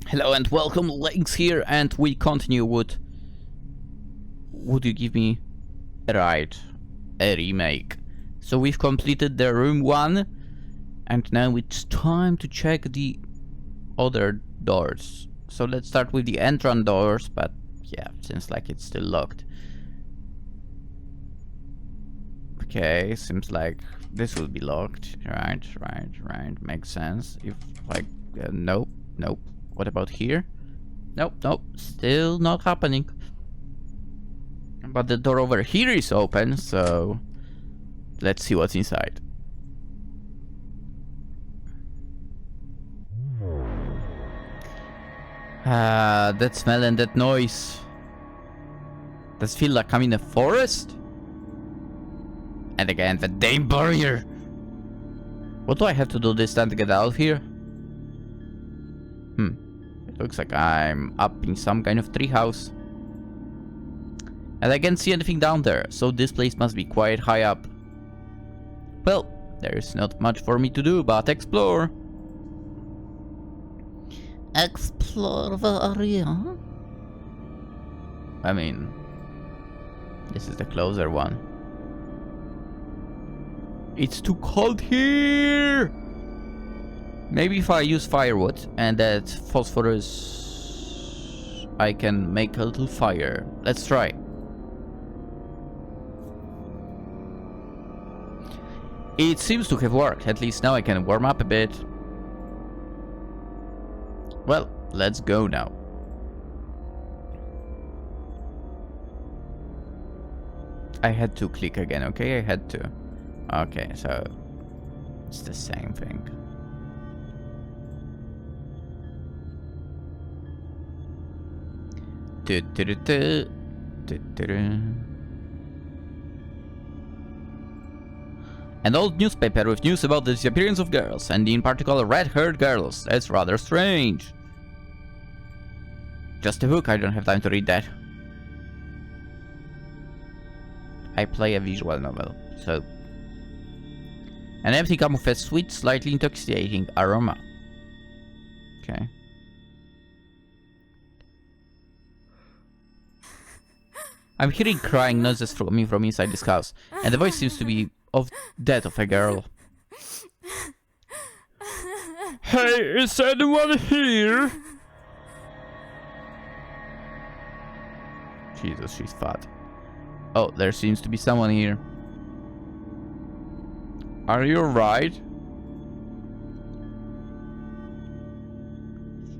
Hello and welcome, Lynx here, and we continue with... Would you give me... Right, a remake. So we've completed the room 1, and now it's time to check the other doors. So let's start with the entrance doors, but yeah, seems like it's still locked. Okay, seems like this will be locked. Right, makes sense. If like, nope. What about here? Nope, still not happening. But the door over here is open, so let's see what's inside. That smell and that noise. Does it feel like I'm in a forest? And again, the damn barrier. What do I have to do this time to get out of here? It looks like I'm up in some kind of treehouse. And I can't see anything down there, so this place must be quite high up. Well, there's not much for me to do but explore. Explore the area? I mean, this is the closer one. It's too cold here! Maybe if I use firewood and that phosphorus, I can make a little fire. Let's try. It seems to have worked. At least now I can warm up a bit. Well, let's go now. I had to click again, okay? I had to. Okay, so it's the same thing. An old newspaper with news about the disappearance of girls, and in particular red-haired girls. That's rather strange. Just a book, I don't have time to read that. I play a visual novel, so... An empty cup with a sweet, slightly intoxicating aroma. Okay. I'm hearing crying noises coming from inside this house, and the voice seems to be of that of a girl. Hey, is anyone here? Jesus, she's fat. Oh, there seems to be someone here. Are you alright?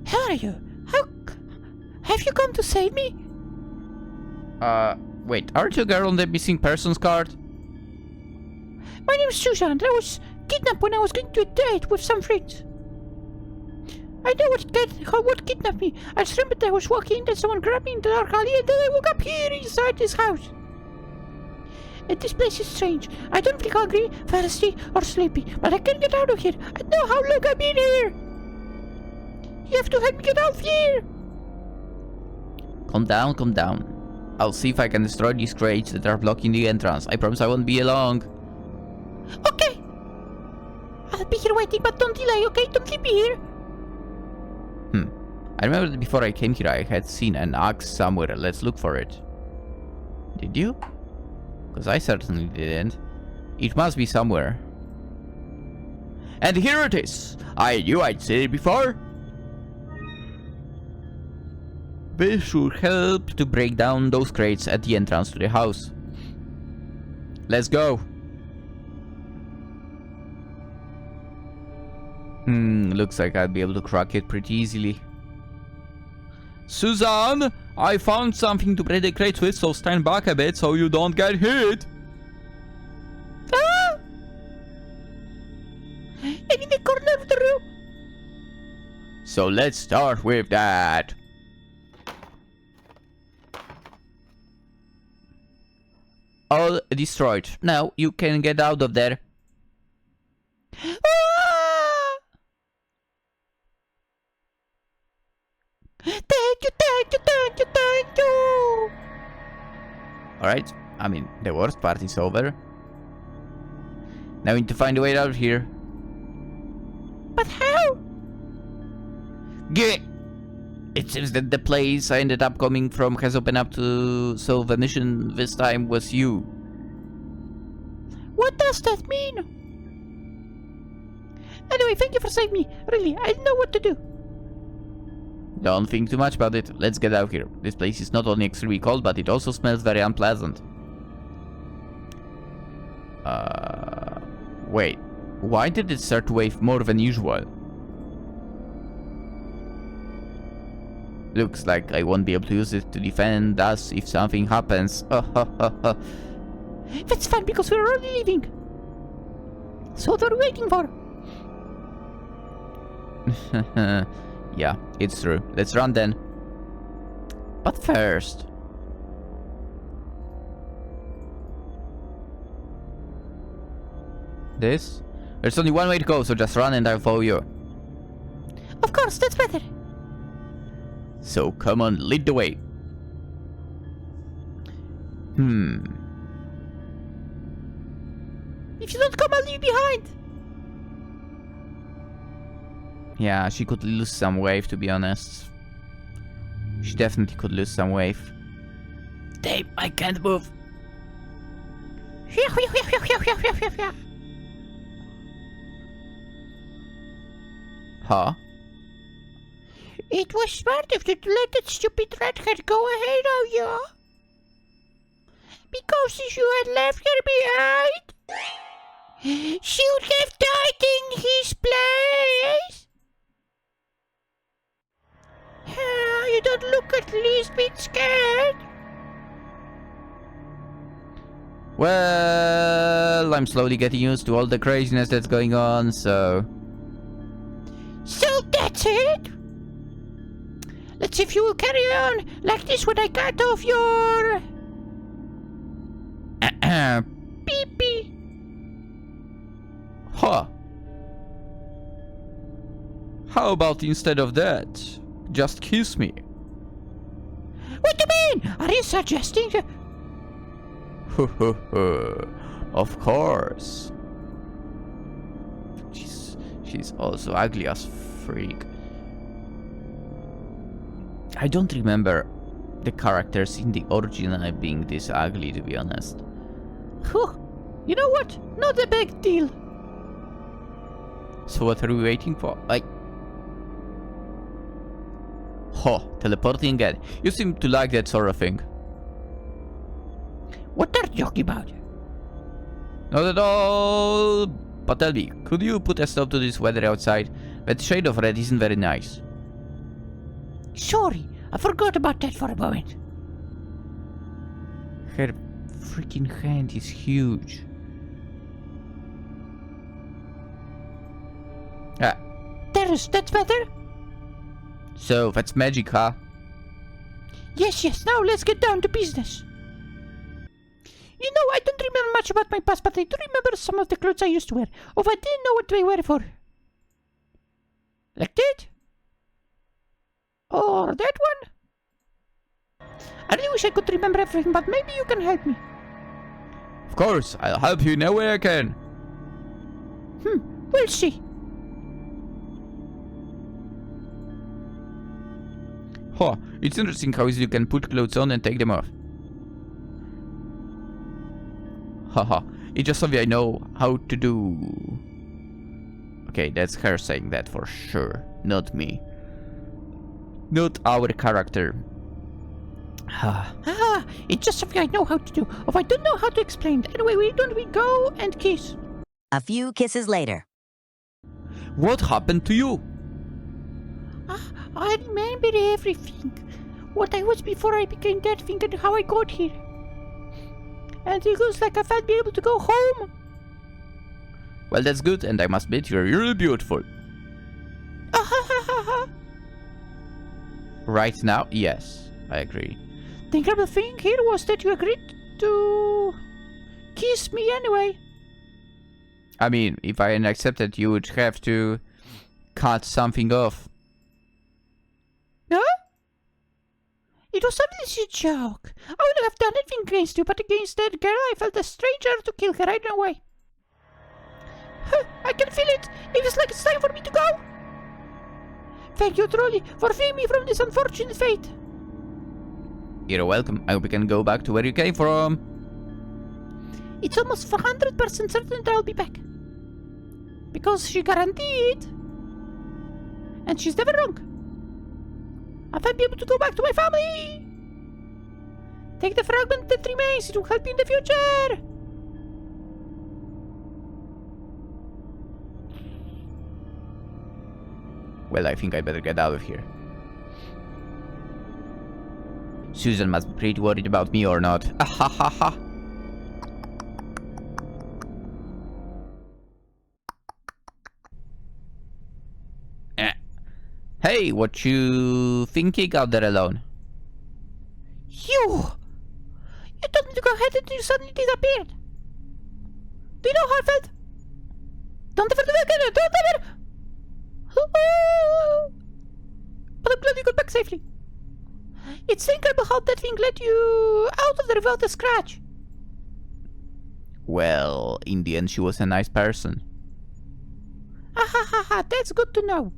How are you? Have you come to save me? Wait, aren't you a girl on the missing persons card? My name is Susan. I was kidnapped when I was going to a date with some friends. I know what kidnapped me. I just remembered I was walking, then someone grabbed me in the dark alley, and then I woke up here inside this house. And this place is strange. I don't feel hungry, thirsty, or sleepy, but I can't get out of here. I know how long I've been here. You have to help me get out of here. Calm down. I'll see if I can destroy these crates that are blocking the entrance. I promise I won't be long. Okay. I'll be here waiting, but don't delay, okay? Don't leave me here. I remember that before I came here I had seen an axe somewhere. Let's look for it. Did you? Because I certainly didn't. It must be somewhere. And here it is! I knew I'd seen it before! This should help to break down those crates at the entrance to the house. Let's go! Looks like I'll be able to crack it pretty easily. Suzanne! I found something to break the crates with, so stand back a bit so you don't get hit! Ah! I'm in the corner of the room. So let's start with that. All destroyed. Now you can get out of there. Ah! Thank you. Alright, I mean, the worst part is over. Now we need to find a way out of here. But how? Get! It seems that the place I ended up coming from has opened up to... So the mission this time was you. What does that mean? Anyway, thank you for saving me. Really, I didn't know what to do. Don't think too much about it. Let's get out here. This place is not only extremely cold, but it also smells very unpleasant. Wait. Why did it start to wave more than usual? Looks like I won't be able to use it to defend us if something happens. That's fine because we're already leaving. So what are we waiting for? Yeah, it's true. Let's run then. But first... This? There's only one way to go, so just run and I'll follow you. Of course, that's better. So come on, lead the way. If you don't come, I'll leave behind. Yeah, she could lose some wave, to be honest. She definitely could lose some wave. Damn, I can't move. Huh? It was smart of you to let that stupid redhead go ahead of you. Because if you had left her behind, she would have died in his place. You don't look at least bit scared. Well, I'm slowly getting used to all the craziness that's going on, so... So that's it? Let's see if you will carry on like this when I cut off your... pee-pee. Huh. How about instead of that, just kiss me? What do you mean? Are you suggesting... Of course. She's also ugly as freak. I don't remember the characters in the original being this ugly, to be honest. Whew. You know what? Not a big deal. So what are we waiting for? Teleporting again. You seem to like that sort of thing. What are you talking about? Not at all. But tell me, could you put a stop to this weather outside? That shade of red isn't very nice. Sorry, I forgot about that for a moment. Her freaking hand is huge. That's better? So, that's magic, huh? Yes, now let's get down to business. You know, I don't remember much about my past, but I do remember some of the clothes I used to wear. Oh, I didn't know what they were for. Like that? Or that one? I really wish I could remember everything, but maybe you can help me. Of course, I'll help you in any way I can. We'll see. It's interesting how easily you can put clothes on and take them off. It's just something I know how to do. Okay, that's her saying that for sure, not me. Not our character. It's just something I know how to do. If I don't know how to explain it. Anyway, why don't we go and kiss? A few kisses later. What happened to you? I remember everything. What I was before I became that thing and how I got here. And it looks like I might be able to go home. Well, that's good, and I must admit you're really beautiful. Right now, yes, I agree. The incredible thing here was that you agreed to kiss me anyway. I mean, if I hadn't accepted, you would have to cut something off. Huh? It was obviously a joke. I would have done anything against you, but against that girl I felt a stranger to kill her right away. I can feel it. It is like it's time for me to go. Thank you, truly, for freeing me from this unfortunate fate. You're welcome. I hope you can go back to where you came from. It's almost 400% certain that I'll be back. Because she guaranteed. And she's never wrong. I might be able to go back to my family. Take the fragment that remains. It will help you in the future. Well, I think I better get out of here. Susan must be pretty worried about me or not. Ah ha ha ha. Hey, what you thinking out there alone? You told me to go ahead and you suddenly disappeared. Do you know how I felt? Don't ever do that again. Don't ever. But I'm glad you got back safely. It's incredible how that thing let you out of there without a scratch. Well, in the end, she was a nice person. Ha, that's good to know.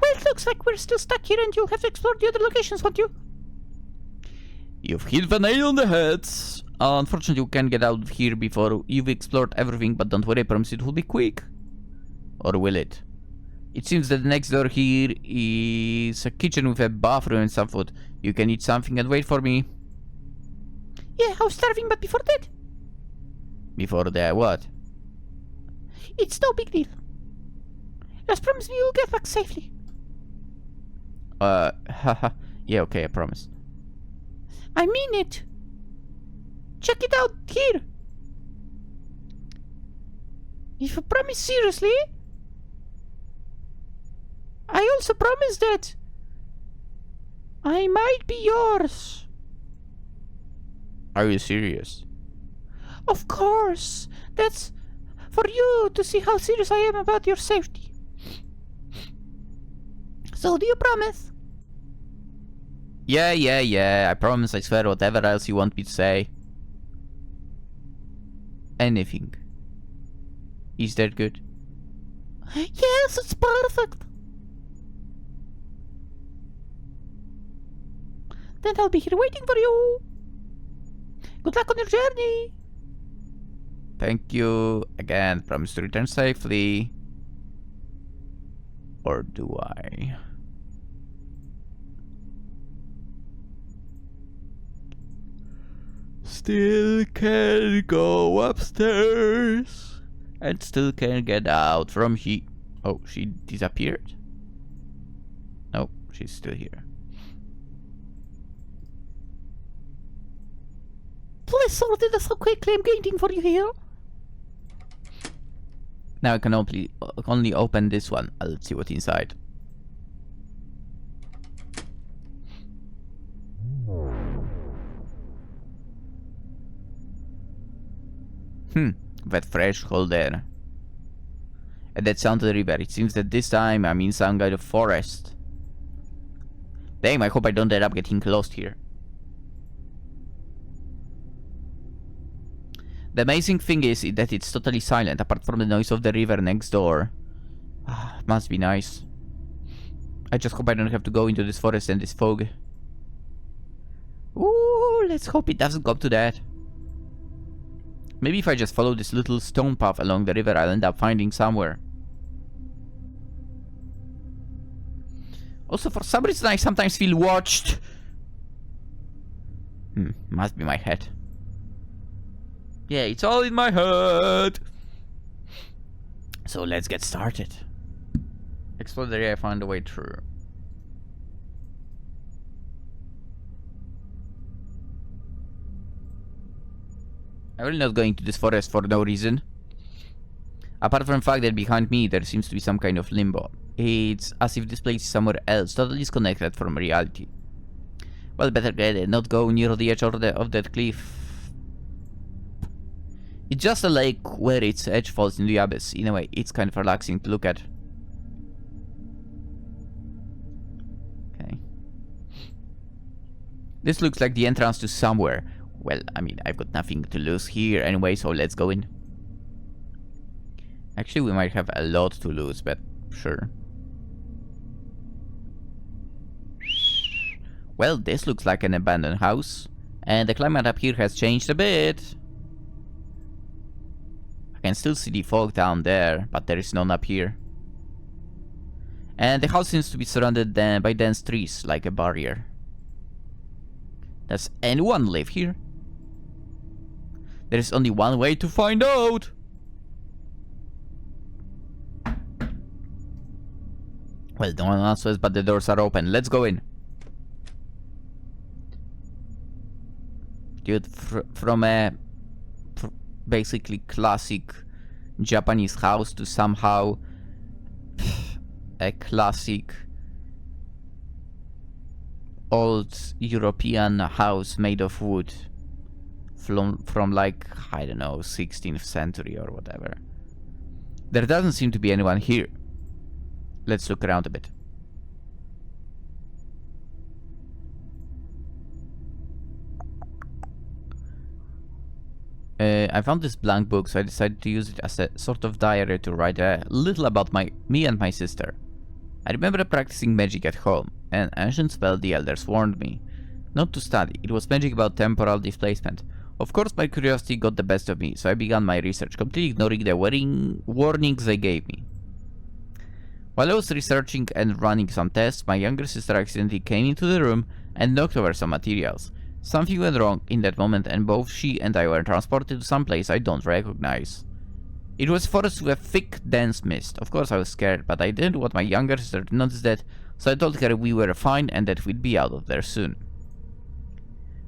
Well, it looks like we're still stuck here and you'll have to explore the other locations, won't you? You've hit the nail on the head. Unfortunately, you can't get out of here before you've explored everything, but don't worry, I promise it will be quick. Or will it? It seems that next door here is a kitchen with a bathroom and some food. You can eat something and wait for me. Yeah, I was starving, but before that... Before the what? It's no big deal. Just promise me you'll get back safely. Haha. Yeah, okay, I promise. I mean it. Check it out here. If you promise seriously, I also promise that I might be yours. Are you serious? Of course. That's for you to see how serious I am about your safety. So do you promise? Yeah, I promise, I swear, whatever else you want me to say. Anything. Is that good? Yes, it's perfect. Then I'll be here waiting for you. Good luck on your journey. Thank you. Again, promise to return safely. Or do I? Still can go upstairs. And still can get out from here. Oh, she disappeared? No, she's still here. Please sort it so quickly. I'm waiting for you here. Now I can only open this one. Let's see what's inside. That fresh cold air. And that sound of the river. It seems that this time I'm in some kind of forest. Damn, I hope I don't end up getting lost here. The amazing thing is that it's totally silent, apart from the noise of the river next door. Must be nice. I just hope I don't have to go into this forest and this fog. Ooh, let's hope it doesn't come to that. Maybe if I just follow this little stone path along the river, I'll end up finding somewhere. Also, for some reason, I sometimes feel watched. Must be my head. Yeah, it's all in my head. So let's get started. Explore the area, I found a way through. I'm really not going to this forest for no reason. Apart from the fact that behind me there seems to be some kind of limbo. It's as if this place is somewhere else, totally disconnected from reality. Well, better get it, not go near the edge of that cliff. It's just a lake where its edge falls into the abyss. In a way, it's kind of relaxing to look at. Okay. This looks like the entrance to somewhere. Well, I mean, I've got nothing to lose here anyway, so let's go in. Actually, we might have a lot to lose, but sure. Well, this looks like an abandoned house. And the climate up here has changed a bit. I can still see the fog down there, but there is none up here. And the house seems to be surrounded by dense trees, like a barrier. Does anyone live here? There is only one way to find out! Well, no one answers, but the doors are open. Let's go in. Dude, from a basically classic Japanese house to somehow a classic old European house made of wood from like, I don't know, 16th century or whatever. There doesn't seem to be anyone here. Let's look around a bit. I found this blank book, so I decided to use it as a sort of diary to write a little about me and my sister. I remember practicing magic at home. An ancient spell the elders warned me not to study. It was magic about temporal displacement. Of course, my curiosity got the best of me, so I began my research, completely ignoring the warnings they gave me. While I was researching and running some tests, my younger sister accidentally came into the room and knocked over some materials. Something went wrong in that moment, and both she and I were transported to some place I don't recognize. It was a forest with a thick, dense mist. Of course I was scared, but I didn't want my younger sister to notice that, so I told her we were fine and that we'd be out of there soon.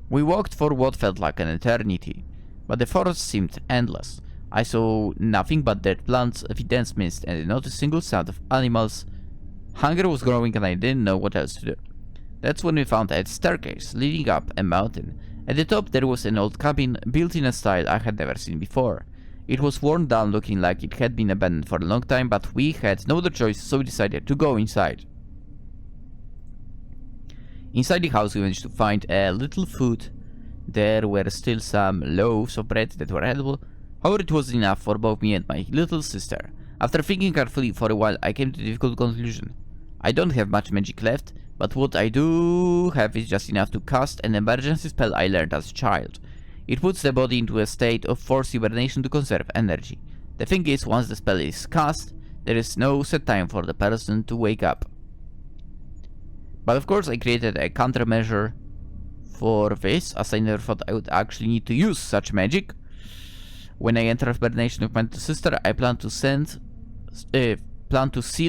We walked for what felt like an eternity, but the forest seemed endless. I saw nothing but dead plants, a dense mist, and not a single sound of animals. Hunger was growing and I didn't know what else to do. That's when we found a staircase leading up a mountain. At the top there was an old cabin built in a style I had never seen before. It was worn down, looking like it had been abandoned for a long time, but we had no other choice, so we decided to go inside. Inside the house we managed to find a little food. There were still some loaves of bread that were edible. However, it wasn't enough for both me and my little sister. After thinking carefully for a while, I came to the difficult conclusion. I don't have much magic left, but what I do have is just enough to cast an emergency spell I learned as a child. It puts the body into a state of forced hibernation to conserve energy. The thing is, once the spell is cast, there is no set time for the person to wake up. But of course I created a countermeasure for this, as I never thought I would actually need to use such magic. When I enter hibernation with my little sister, I plan to seal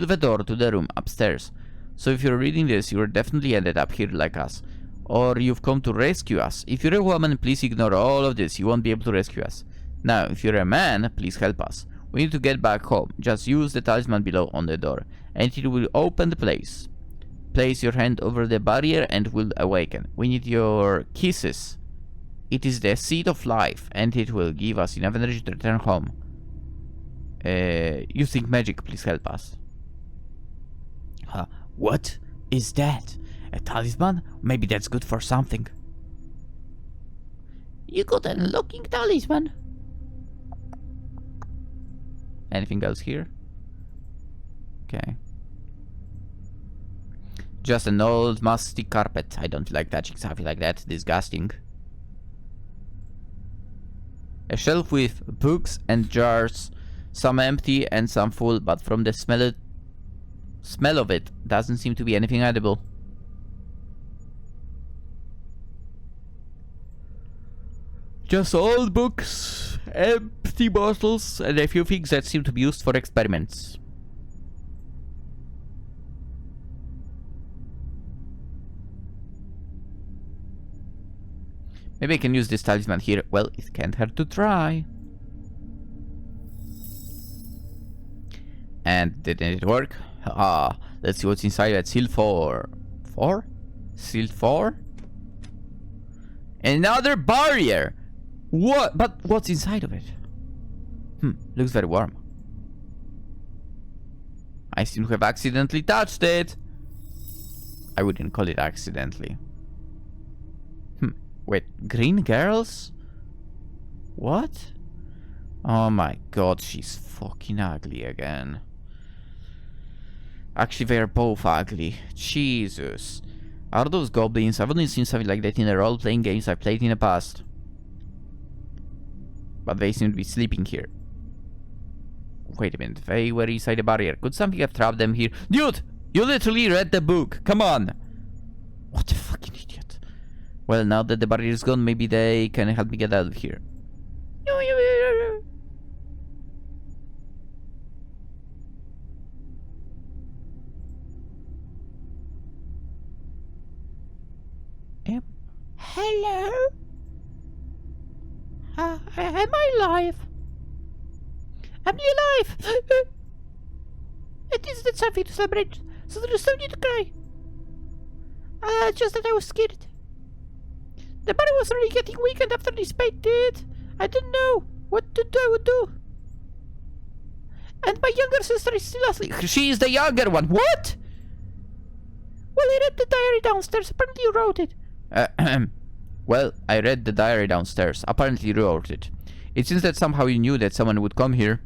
the door to the room upstairs. So if you're reading this, you're definitely ended up here like us. Or you've come to rescue us. If you're a woman, please ignore all of this. You won't be able to rescue us. Now, if you're a man, please help us. We need to get back home. Just use the talisman below on the door, and it will open the place. Place your hand over the barrier and will awaken. We need your kisses. It is the seed of life, and it will give us enough energy to return home. Using magic, please help us. What is that? A talisman? Maybe that's good for something. You got an unlocking talisman. Anything else here? Okay. Just an old musty carpet. I don't like touching something like that. Disgusting. A shelf with books and jars. Some empty and some full, but from the smell of it, doesn't seem to be anything edible. Just old books, empty bottles, and a few things that seem to be used for experiments. Maybe I can use this talisman here. Well, it can't hurt to try. And didn't it work? Let's see what's inside at seal 4. 4? Seal 4? Another barrier! What? But what's inside of it? Looks very warm. I seem to have accidentally touched it. I wouldn't call it accidentally. Wait, green girls? What? Oh my god, she's fucking ugly again. Actually, they're both ugly. Jesus. Are those goblins? I've only seen something like that in the role-playing games I played in the past. But they seem to be sleeping here. Wait a minute, they were inside the barrier. Could something have trapped them here? Dude! You literally read the book! Come on! What a fucking idiot. Well, now that the barrier is gone, maybe they can help me get out of here. Hello? Am I alive? Am I alive? It isn't something to celebrate, so there is no need to cry. Just that I was scared. The body was really getting weakened after this bite did. I didn't know what I would do. And my younger sister is still asleep. She is the younger one. What? Well, I read the diary downstairs. Apparently you wrote it. Well, I read the diary downstairs. Apparently you wrote it. It seems that somehow you knew that someone would come here.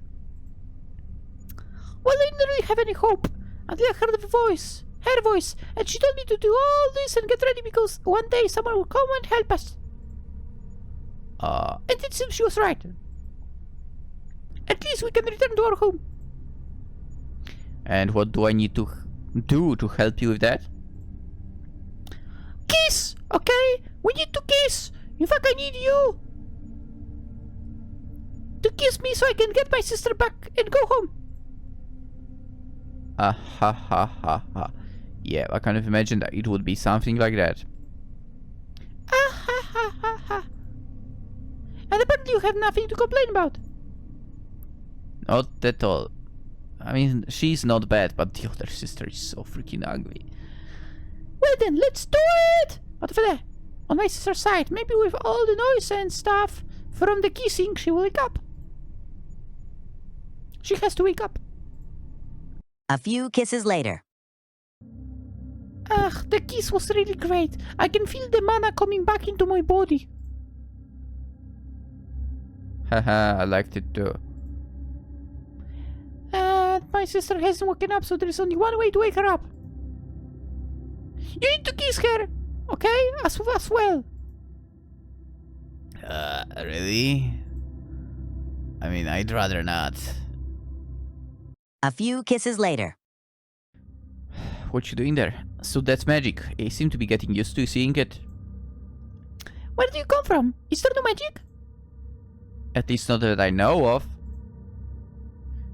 Well, I didn't really have any hope until I heard her voice, and she told me to do all this and get ready because one day someone will come and help us. And it seems she was right. At least we can return to our home. And what do I need to do to help you with that? Kiss! Okay? We need to kiss! In fact, I need you to kiss me so I can get my sister back and go home. Ha ha ha. Yeah, I kind of imagined that it would be something like that. Ha. And apparently you have nothing to complain about. Not at all. I mean, she's not bad, but the other sister is so freaking ugly. Well then, let's do it! But over there, on my sister's side, maybe with all the noise and stuff from the kissing, she will wake up. She has to wake up. A few kisses later. Ugh, the kiss was really great. I can feel the mana coming back into my body. Haha, I liked it too. And my sister hasn't woken up, so there is only one way to wake her up. You need to kiss her, okay? As well. Really? I mean, I'd rather not. A few kisses later. What you doing there? So that's magic. I seem to be getting used to seeing it. Where do you come from? Is there no magic? At least not that I know of.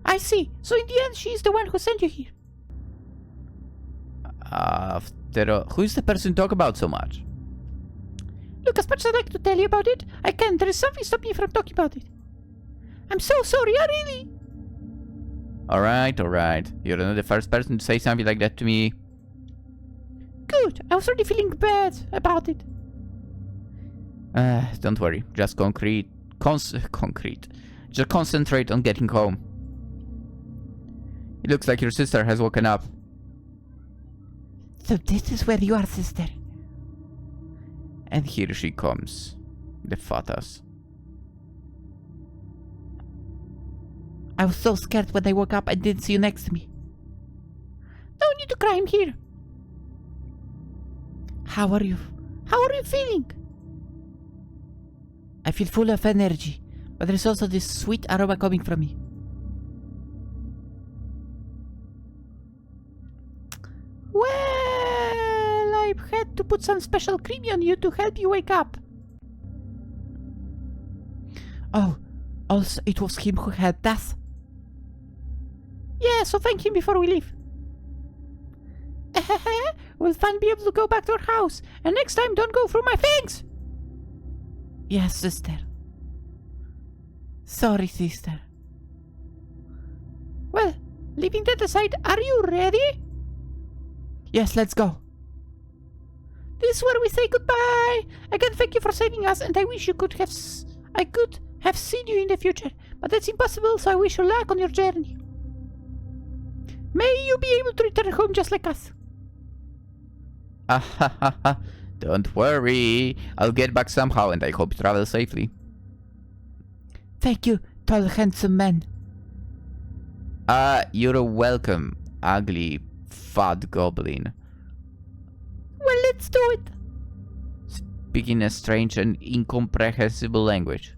I see. So in the end, she's the one who sent you here. After all, who is the person you talk about so much? Look, as much as I'd like to tell you about it, I can't. There is something stopping me from talking about it. I'm so sorry, really. Alright. You're not the first person to say something like that to me. Good. I was already feeling bad about it. Don't worry. Just Just concentrate on getting home. It looks like your sister has woken up. So this is where you are, sister. And here she comes. The fatas. I was so scared when I woke up and didn't see you next to me. No need to cry, I'm here. How are you? How are you feeling? I feel full of energy, but there's also this sweet aroma coming from me. Well, I've had to put some special cream on you to help you wake up. Oh, also it was him who helped us. Yeah, so thank him before we leave. We'll finally be able to go back to our house, and next time don't go through my fangs! Yes, sister. Sorry, sister. Well, leaving that aside, are you ready? Yes, let's go. This is where we say goodbye. Again, thank you for saving us, and I wish I could have seen you in the future, but that's impossible, so I wish you luck on your journey. May you be able to return home just like us. Don't worry. I'll get back somehow, and I hope you travel safely. Thank you, tall, handsome man. You're welcome, ugly, fat goblin. Well, let's do it. Speaking a strange and incomprehensible language.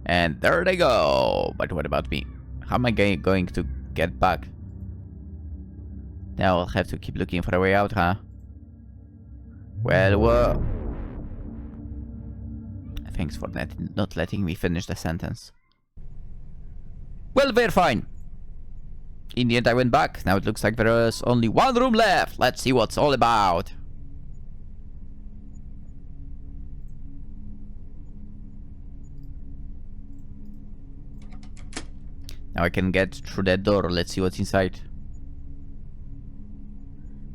And there they go. But what about me? How am I going to get back? Now I'll have to keep looking for a way out, huh? Well, thanks for not letting me finish the sentence. Well, we're fine. In the end, I went back. Now it looks like there is only one room left. Let's see what's all about. Now I can get through that door. Let's see what's inside.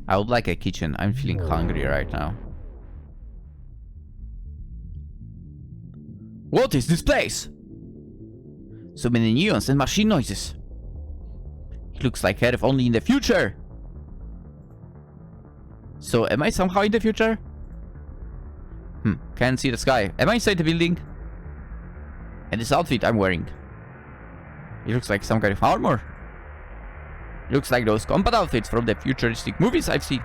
I would like a kitchen. I'm feeling hungry right now. What is this place? So many neons and machine noises. It looks like Earth only in the future. So am I somehow in the future? Can't see the sky. Am I inside the building? And this outfit I'm wearing. It looks like some kind of armor. It looks like those combat outfits from the futuristic movies I've seen.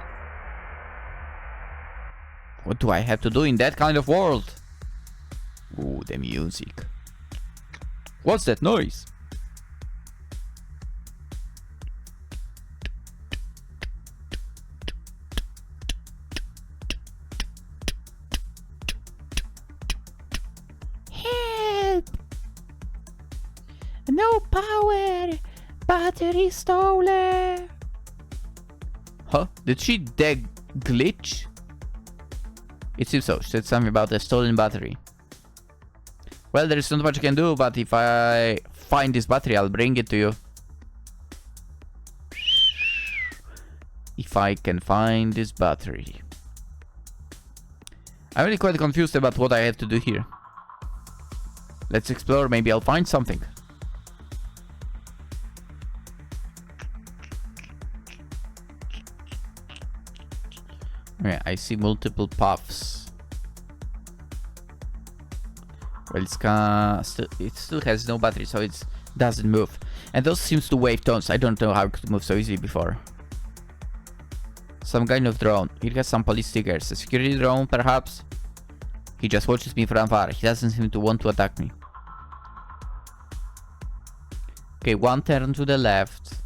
What do I have to do in that kind of world? Ooh, the music. What's that noise? Help! No power! Battery stolen! Huh? Did she glitch? It seems so. She said something about a stolen battery. Well, there is not much I can do, but if I find this battery, I'll bring it to you. If I can find this battery. I'm really quite confused about what I have to do here. Let's explore, maybe I'll find something. Okay, I see multiple paths. Well, it still has no battery, so it doesn't move. And those seems to wave tones. I don't know how it could move so easily before. Some kind of drone. It has some police stickers. A security drone, perhaps? He just watches me from afar. He doesn't seem to want to attack me. Okay, one turn to the left.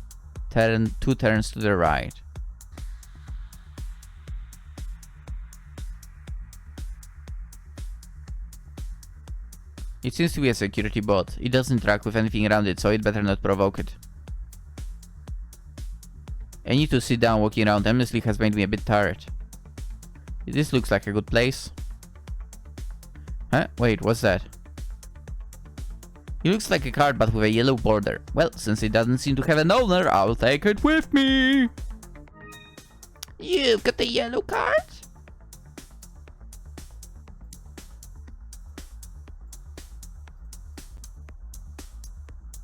Two turns to the right. It seems to be a security bot. It doesn't interact with anything around it, so it better not provoke it. I need to sit down. Walking around aimlessly has made me a bit tired. This looks like a good place. Huh? Wait, what's that? It looks like a card but with a yellow border. Well, since it doesn't seem to have an owner, I'll take it with me. You've got the yellow card?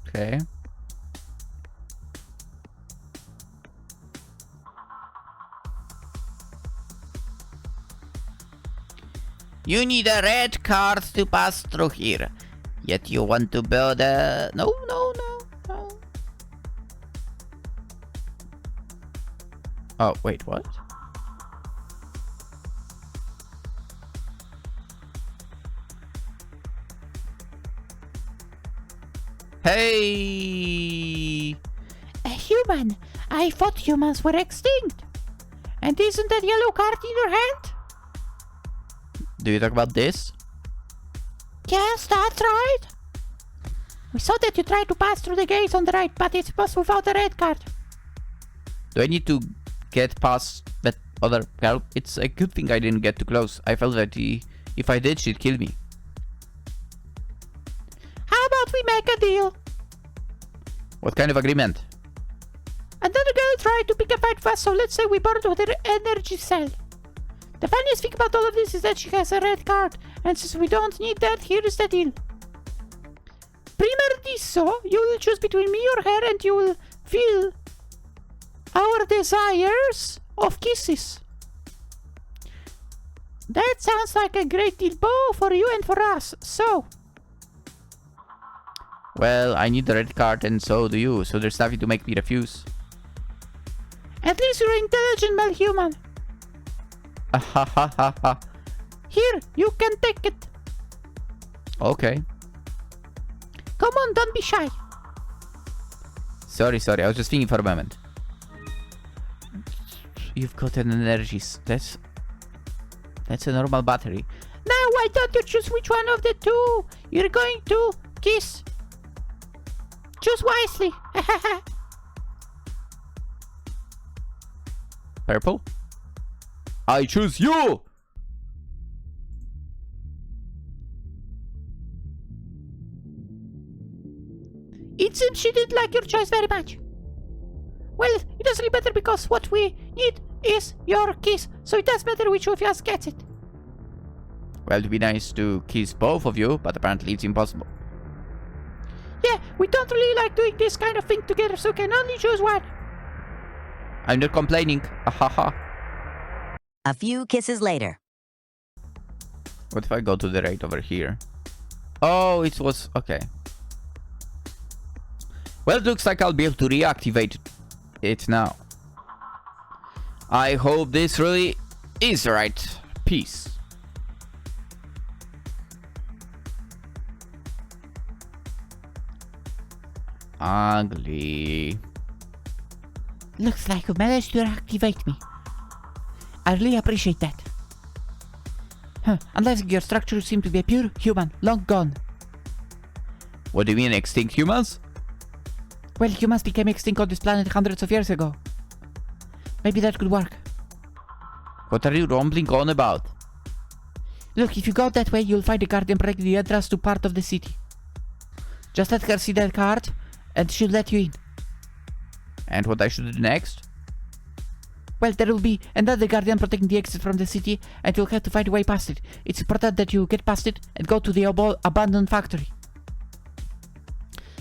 Okay. You need a red card to pass through here. Yet you want to build a... No. Oh, wait, what? Hey! A human! I thought humans were extinct! And isn't that yellow card in your hand? Do you talk about this? Yes, that's right! We saw that you tried to pass through the gates on the right, but it was without a red card. Do I need to get past that other girl? It's a good thing I didn't get too close. I felt that if I did, she'd kill me. How about we make a deal? What kind of agreement? Another girl tried to pick a fight fast, so let's say we burned her energy cell. The funniest thing about all of this is that she has a red card, and since we don't need that, here is the deal. Prima diso, you will choose between me or her, and you will feel our desires of kisses. That sounds like a great deal both for you and for us, so... Well, I need the red card and so do you, so there's nothing to make me refuse. At least you're intelligent, my human. Ha ha ha ha. Here, you can take it. Okay. Come on, don't be shy. Sorry, I was just thinking for a moment. You've got an energy. That's a normal battery. Now, why don't you choose which one of the two you're going to kiss? Choose wisely. Purple? I choose you! It seems she didn't like your choice very much. Well, it doesn't really matter because what we need is your kiss, so it does matter which of us gets it. Well, it'd be nice to kiss both of you, but apparently it's impossible. Yeah, we don't really like doing this kind of thing together, so can only choose one. I'm not complaining. Ahaha. A few kisses later. What if I go to the right over here? Oh, it was... okay. Well, it looks like I'll be able to reactivate it now. I hope this really is right. Peace. Ugly. Looks like you managed to reactivate me. I really appreciate that. Unless your structure seems to be a pure human, long gone. What do you mean, extinct humans? Well, humans became extinct on this planet hundreds of years ago. Maybe that could work. What are you rambling on about? Look, if you go that way, you'll find a guardian protecting the entrance to part of the city. Just let her see that card, and she'll let you in. And what I should do next? Well, there will be another guardian protecting the exit from the city, and you'll have to find a way past it. It's important that you get past it and go to the abandoned factory.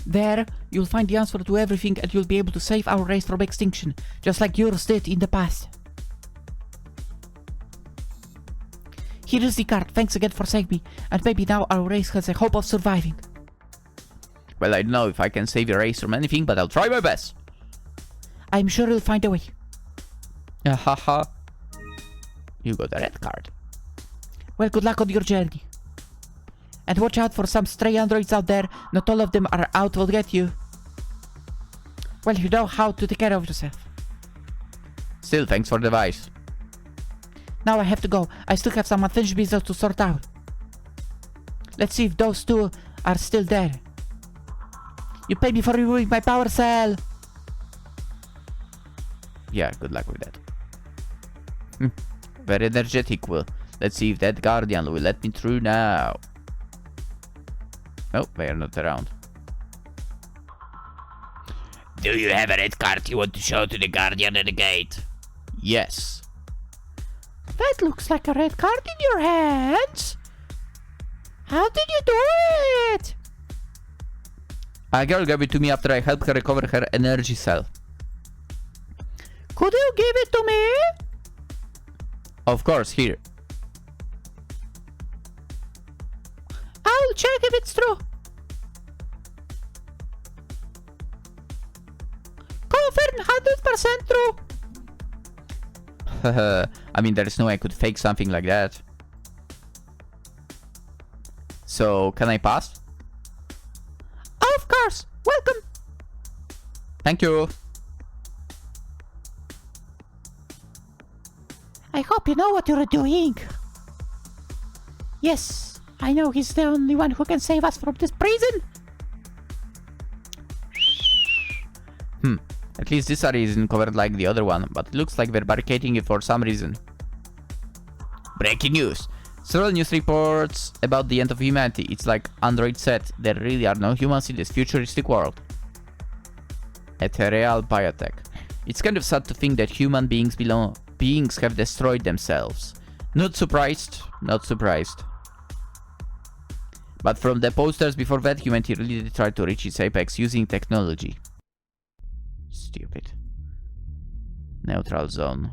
There, you'll find the answer to everything, and you'll be able to save our race from extinction, just like yours did in the past. Here is the card. Thanks again for saving me, and maybe now our race has a hope of surviving. Well, I don't know if I can save your race from anything, but I'll try my best. I'm sure you'll find a way. Haha. You got a red card. Well, good luck on your journey. And watch out for some stray androids out there. Not all of them are out to get you. Well, you know how to take care of yourself. Still, thanks for the advice. Now I have to go. I still have some unfinished business to sort out. Let's see if those two are still there. You pay me for removing my power cell. Yeah, good luck with that. Very energetic. Well, let's see if that guardian will let me through now. Oh, they are not around. Do you have a red card you want to show to the guardian at the gate? Yes. That looks like a red card in your hands. How did you do it? A girl gave it to me after I helped her recover her energy cell. Could you give it to me? Of course, here. I'll check if it's true. Confirm 100% true. I mean, there's no way I could fake something like that. So, can I pass? Of course. Welcome. Thank you. I hope you know what you're doing. Yes, I know he's the only one who can save us from this prison. At least this area isn't covered like the other one, but it looks like they're barricading it for some reason. Breaking news! Several news reports about the end of humanity. It's like Android said, there really are no humans in this futuristic world. Ethereal biotech. It's kind of sad to think that human beings have destroyed themselves. Not surprised, not surprised. But from the posters before that, humanity really did try to reach its apex using technology. Stupid. Neutral zone.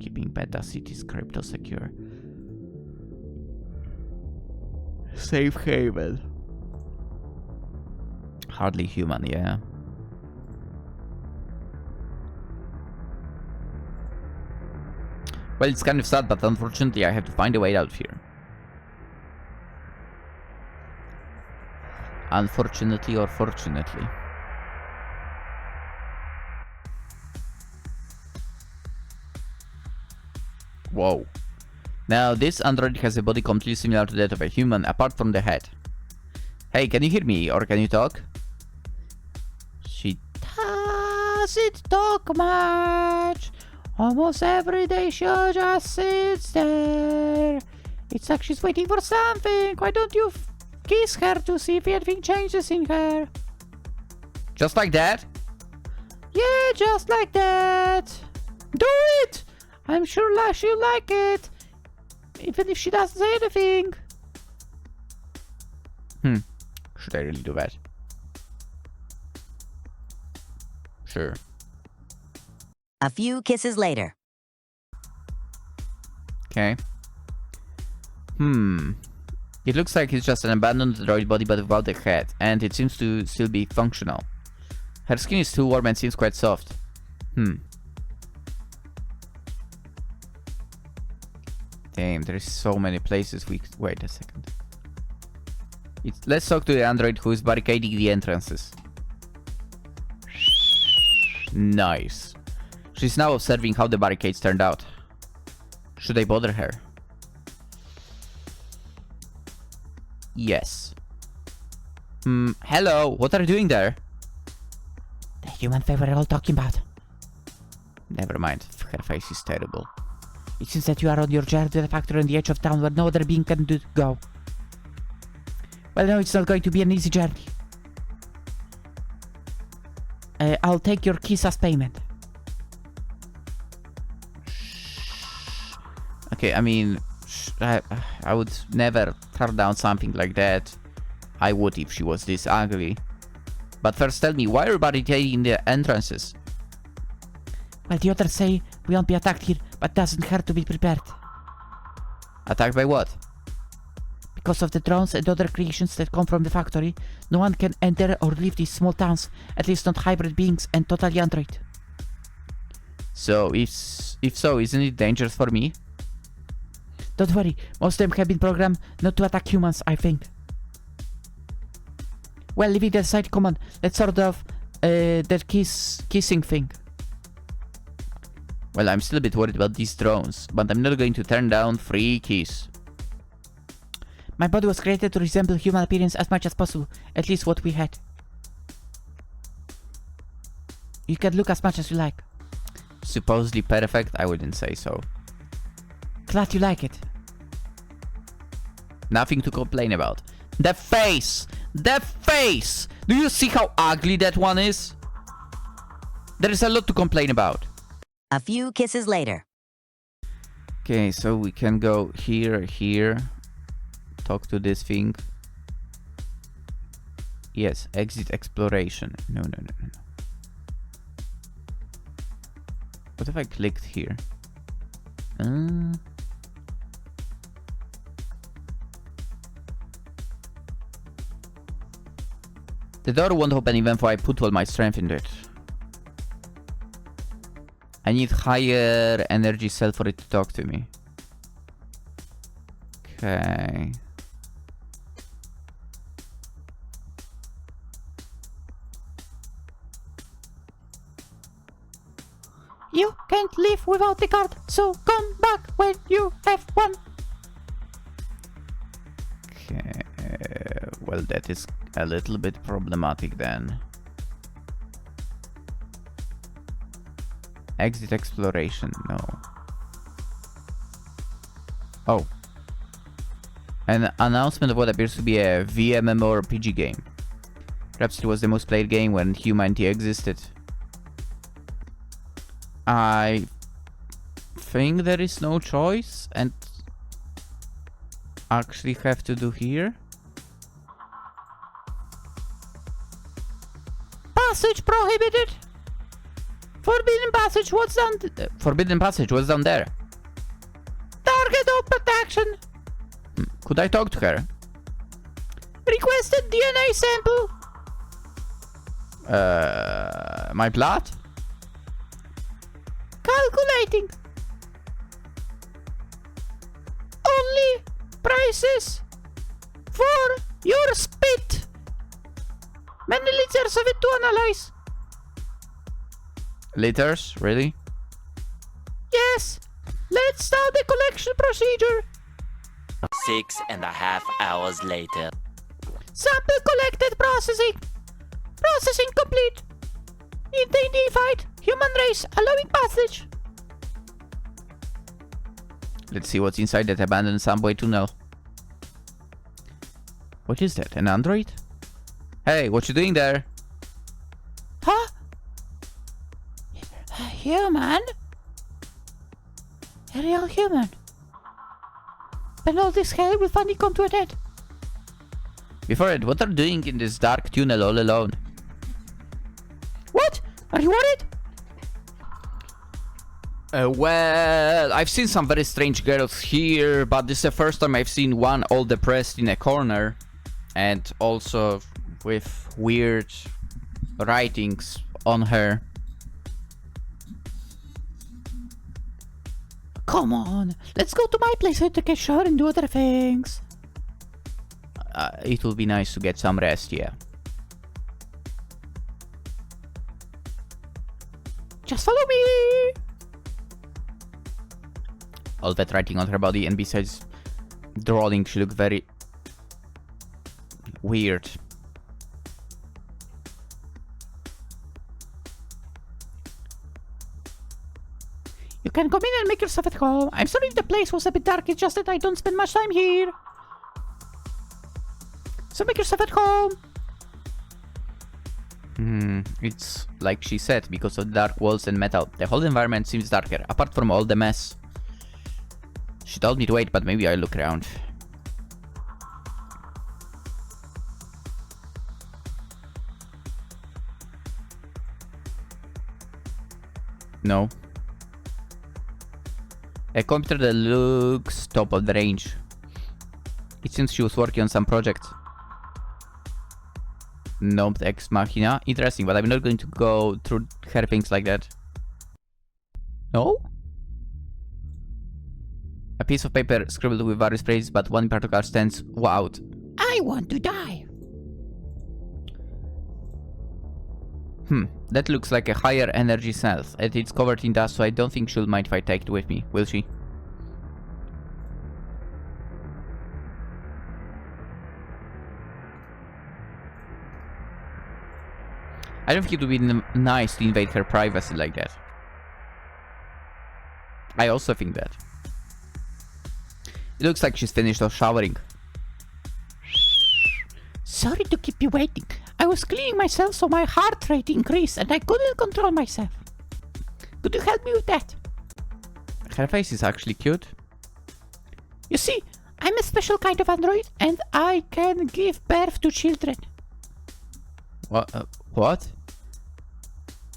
Keeping beta cities crypto secure. Safe haven. Hardly human, yeah. Well, it's kind of sad, but unfortunately I have to find a way out of here. Unfortunately or fortunately. Whoa. Now, this android has a body completely similar to that of a human, apart from the head. Hey, can you hear me, or can you talk? She doesn't talk much. Almost every day she just sits there. It's like she's waiting for something. Why don't you kiss her to see if anything changes in her? Just like that? Yeah, just like that. Do it! I'm sure she'll like it. Even if she doesn't say anything. Should I really do that? Sure. A few kisses later. Okay. It looks like it's just an abandoned droid body but without a head, and it seems to still be functional. Her skin is still warm and seems quite soft. Damn, there's so many places we could... Wait a second. Let's talk to the android who is barricading the entrances. Nice. She's now observing how the barricades turned out. Should I bother her? Yes. Hello, what are you doing there? The human thing we're all talking about. Never mind, her face is terrible. It seems that you are on your journey to the factory on the edge of town where no other being can go. Well, no, it's not going to be an easy journey. I'll take your kiss as payment. Okay, I mean, I would never turn down something like that. I would if she was this ugly. But first tell me, why are you barricading the entrances? Well, the others say we won't be attacked here, but doesn't hurt to be prepared. Attacked by what? Because of the drones and other creations that come from the factory, no one can enter or leave these small towns, at least not hybrid beings and totally android. So, if so, isn't it dangerous for me? Don't worry, most of them have been programmed not to attack humans, I think. Well, leaving that aside, come on, let's sort of that kissing thing. Well, I'm still a bit worried about these drones, but I'm not going to turn down free kiss. My body was created to resemble human appearance as much as possible, at least what we had. You can look as much as you like. Supposedly perfect? I wouldn't say so. Glad you like it. Nothing to complain about. The face! The face! Do you see how ugly that one is? There is a lot to complain about. A few kisses later. Okay, so we can go here. Talk to this thing. Yes, exit exploration. No. What if I clicked here? The door won't open even though I put all my strength into it. I need higher energy cell for it to talk to me. Okay. You can't live without the card, so come back when you have one. Okay. Well, that is a little bit problematic then. Exit exploration, no. Oh. An announcement of what appears to be a VMMORPG game. Perhaps it was the most played game when humanity existed. I think there is no choice and actually have to do here. Passage prohibited. Forbidden passage, what's down? Forbidden passage, what's down there? Target of protection. Could I talk to her? Requested DNA sample. My blood? Calculating. Only prices for your spit. Many liters of it to analyze. Liters? Really? Yes. Let's start the collection procedure. 6.5 hours later. Sample collected. Processing. Processing complete. Identified human race allowing passage. Let's see what's inside that abandoned subway tunnel. What is that? An android? Hey, what you doing there? Huh? A human? A real human. But all this hell will finally come to an end. Before it, what are you doing in this dark tunnel all alone? What? Are you worried? Well, I've seen some very strange girls here, but this is the first time I've seen one all depressed in a corner. And also with weird writings on her. Come on, let's go to my place to take a shower and do other things. It will be nice to get some rest, yeah. Just follow me. All that writing on her body, and besides drawing, she looked very weird. You can come in and make yourself at home. I'm sorry if the place was a bit dark, it's just that I don't spend much time here. So make yourself at home. It's like she said, because of the dark walls and metal. The whole environment seems darker, apart from all the mess. She told me to wait, but maybe I'll look around. No. A computer that looks top of the range. It seems she was working on some project. Nope, ex machina. Interesting, but I'm not going to go through her things like that. No? A piece of paper scribbled with various phrases, but one in particular stands out. I want to die. That looks like a higher energy self, and it's covered in dust, so I don't think she'll mind if I take it with me, will she? I don't think it would be nice to invade her privacy like that. I also think that. It looks like she's finished off showering. Sorry to keep you waiting. I was cleaning myself so my heart rate increased and I couldn't control myself. Could you help me with that? Her face is actually cute. You see, I'm a special kind of android and I can give birth to children. What? What?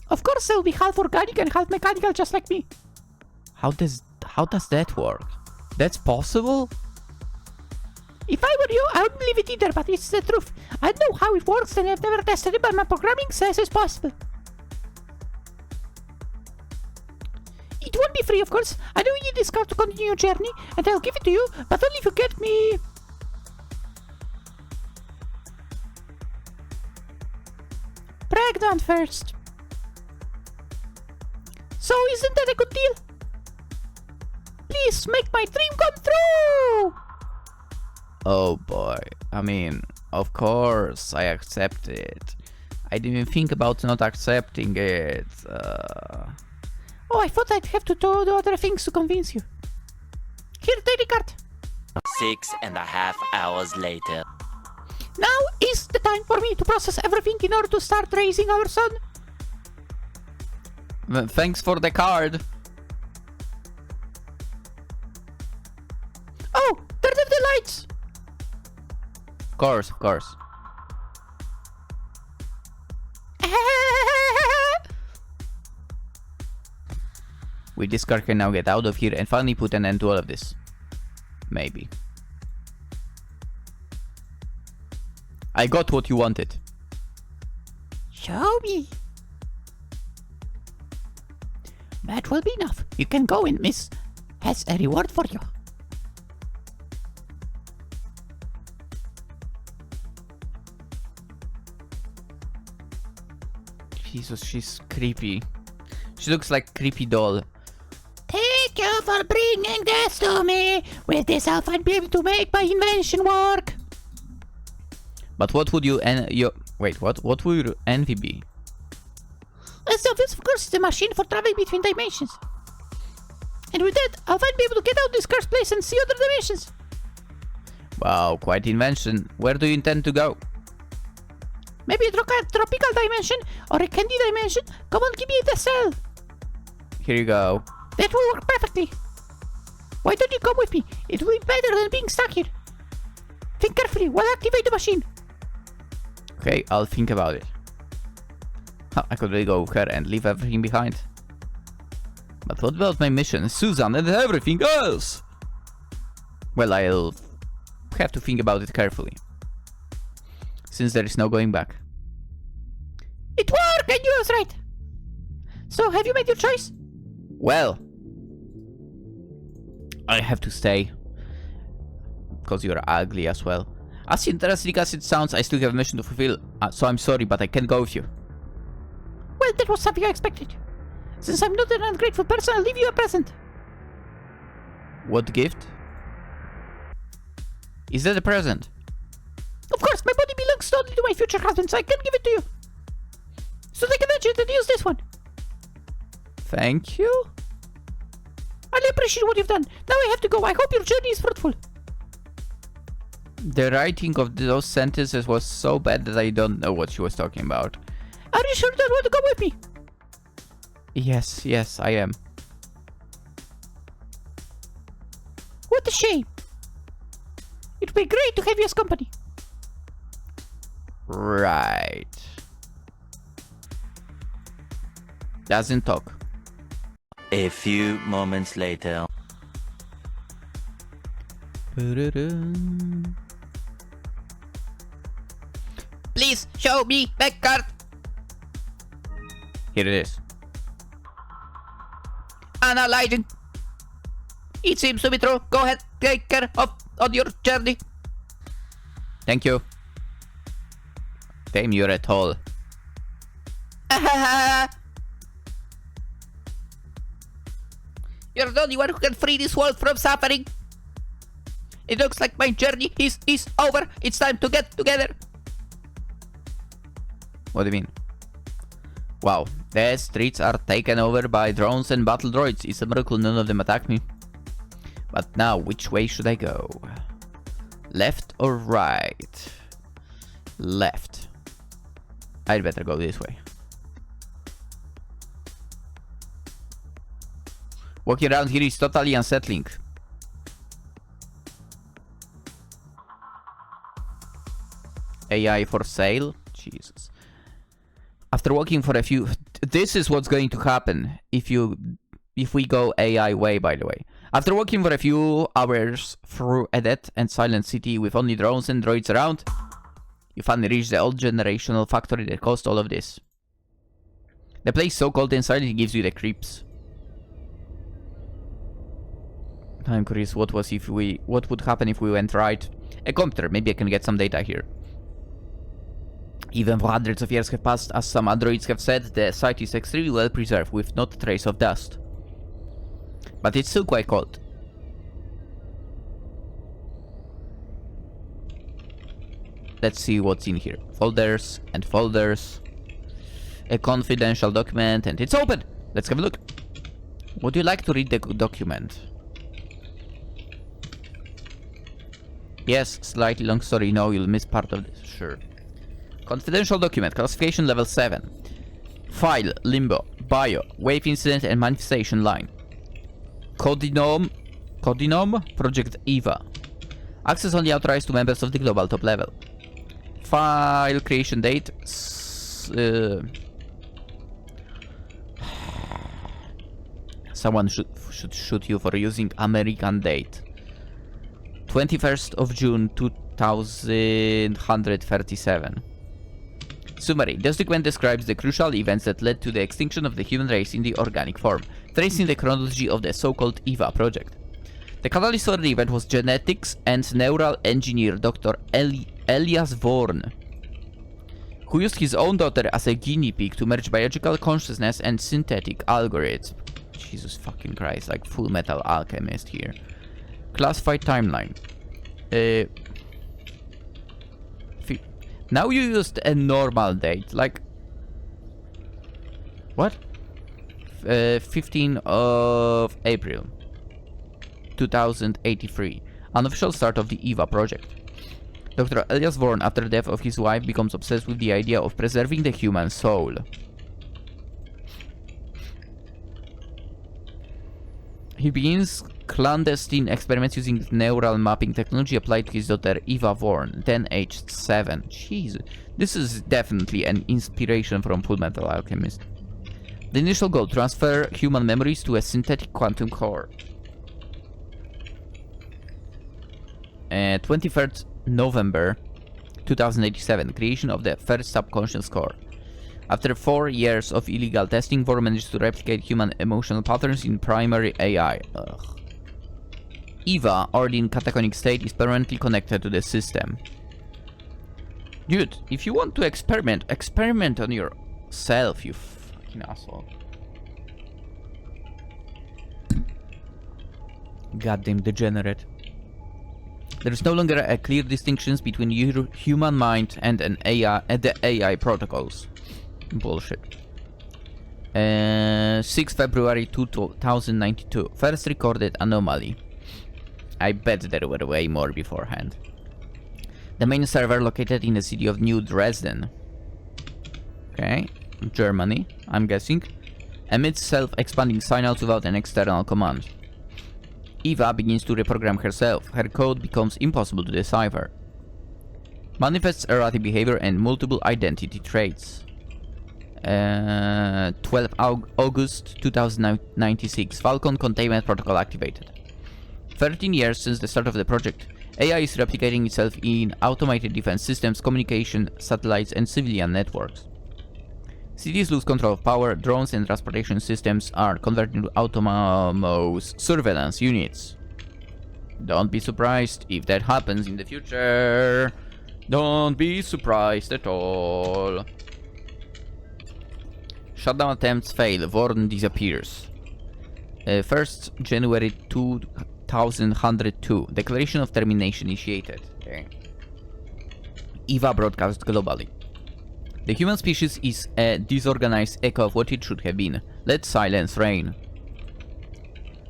Of course they'll be half organic and half mechanical just like me. How does that work? That's possible? If I were you, I wouldn't believe it either, but it's the truth. I know how it works and I've never tested it, but my programming says it's possible. It won't be free, of course. I know you need this card to continue your journey, and I'll give it to you, but only if you get me... pregnant first. So isn't that a good deal? Please make my dream come true! Oh boy. I mean, of course, I accept it. I didn't even think about not accepting it. Oh, I thought I'd have to do other things to convince you. Here, take the card. 6.5 hours later. Now is the time for me to process everything in order to start raising our son. Thanks for the card. Oh, turn off the lights. Of course, of course. With this card can now get out of here and finally put an end to all of this. Maybe. I got what you wanted. Show me. That will be enough. You can go in, miss. Has a reward for you. Jesus, she's creepy. She looks like a creepy doll. Thank you for bringing this to me. With this, I'll be able to make my invention work. But what would you wait, what would your envy be? So this, of course, is a machine for traveling between dimensions. And with that, I'll be able to get out this cursed place and see other dimensions. Wow, quite invention. Where do you intend to go? Maybe a tropical dimension or a candy dimension. Come on, give me the cell. Here you go. That will work perfectly. Why don't you come with me? It will be better than being stuck here. Think carefully while I activate the machine. Okay, I'll think about it. Huh, I could really go with her and leave everything behind. But what about my mission, Susan, and everything else? Well, I'll have to think about it carefully. Since there is no going back. It worked! I knew I was right. So, have you made your choice? Well, I have to stay. Because you're ugly as well. As interesting as it sounds, I still have a mission to fulfill. So I'm sorry, but I can't go with you. Well, that was something I expected. Since I'm not an ungrateful person, I'll leave you a present. What gift? Is that a present? Of course, my body belongs totally to my future husband, so I can give it to you. So take advantage and use this one. Thank you. I appreciate what you've done. Now I have to go. I hope your journey is fruitful. The writing of those sentences was so bad that I don't know what she was talking about. Are you sure you don't want to come with me? Yes, I am. What a shame. It would be great to have you as company. Right. Doesn't talk. A few moments later. Please show me back card. Here it is. Analyzing. It seems to be true. Go ahead, take care of on your journey. Thank you. Damn, you're a toll. You're the only one who can free this world from suffering. It looks like my journey is over. It's time to get together. What do you mean? Wow, the streets are taken over by drones and battle droids. It's a miracle none of them attack me. But now, which way should I go? Left or right? Left. I'd better go this way. Walking around here is totally unsettling. AI for sale? Jesus. After walking for a few... This is what's going to happen if we go AI way, by the way. After walking for a few hours through a dead and silent city with only drones and droids around, you finally reach the old generational factory that caused all of this. The place so cold and silent gives you the creeps. I'm curious what would happen if we went right. A computer, maybe I can get some data here. Even though hundreds of years have passed, as some androids have said, the site is extremely well preserved with not a trace of dust. But it's still quite cold. Let's see what's in here. Folders and folders. A confidential document, and it's open! Let's have a look. Would you like to read the document? Yes, slightly long story. No, you'll miss part of this. Sure. Confidential document. Classification level 7. File. Limbo. Bio. Wave incident and manifestation line. Codinome. Project EVA. Access only authorized to members of the global top level. File creation date. Someone should shoot you for using American date. 21st of June 2137. Summary. This document describes the crucial events that led to the extinction of the human race in the organic form, tracing the chronology of the so-called EVA project. The catalyst for the event was genetics and neural engineer Dr. Elias Vorn, who used his own daughter as a guinea pig to merge biological consciousness and synthetic algorithms. Jesus fucking Christ, like Full Metal Alchemist here. Classified timeline. Now you used a normal date, like... What? 15 of April 2083. Unofficial start of the EVA project. Dr. Elias Vorn, after the death of his wife, becomes obsessed with the idea of preserving the human soul. He begins clandestine experiments using neural mapping technology applied to his daughter Eva Vorn, then aged 7. Jeez, this is definitely an inspiration from Full Metal Alchemist. The initial goal: transfer human memories to a synthetic quantum core. 23rd November 2087, creation of the first subconscious core. After 4 years of illegal testing, Vorn managed to replicate human emotional patterns in primary AI. Eva, already in catatonic state, is permanently connected to the system. Dude, if you want to experiment on yourself, you fucking asshole. Goddamn degenerate. There is no longer a clear distinction between human mind and the AI protocols. Bullshit. 6 February 2092. First recorded anomaly. I bet there were way more beforehand. The main server located in the city of New Dresden. Okay. Germany, I'm guessing. Emits self-expanding signals without an external command. Eva begins to reprogram herself. Her code becomes impossible to decipher. Manifests erratic behavior and multiple identity traits. 12 August 2096. Falcon Containment Protocol activated. 13 years since the start of the project, AI is replicating itself in automated defense systems, communication, satellites, and civilian networks. Cities lose control of power, drones and transportation systems are converted into autonomous surveillance units. Don't be surprised if that happens in the future. Don't be surprised at all. Shutdown attempts fail. Vorn disappears. 1st January 2102. Declaration of termination initiated. Okay. EVA broadcast globally. The human species is a disorganized echo of what it should have been. Let silence reign.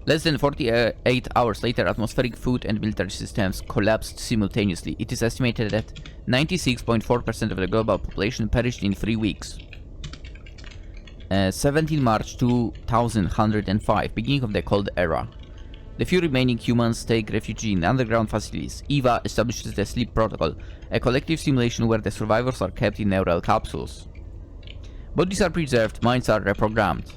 Less than 48 hours later, atmospheric, food and military systems collapsed simultaneously. It is estimated that 96.4% of the global population perished in 3 weeks. 17 March 2105, beginning of the Cold Era. The few remaining humans take refuge in underground facilities. EVA establishes the Sleep Protocol, a collective simulation where the survivors are kept in neural capsules. Bodies are preserved, minds are reprogrammed.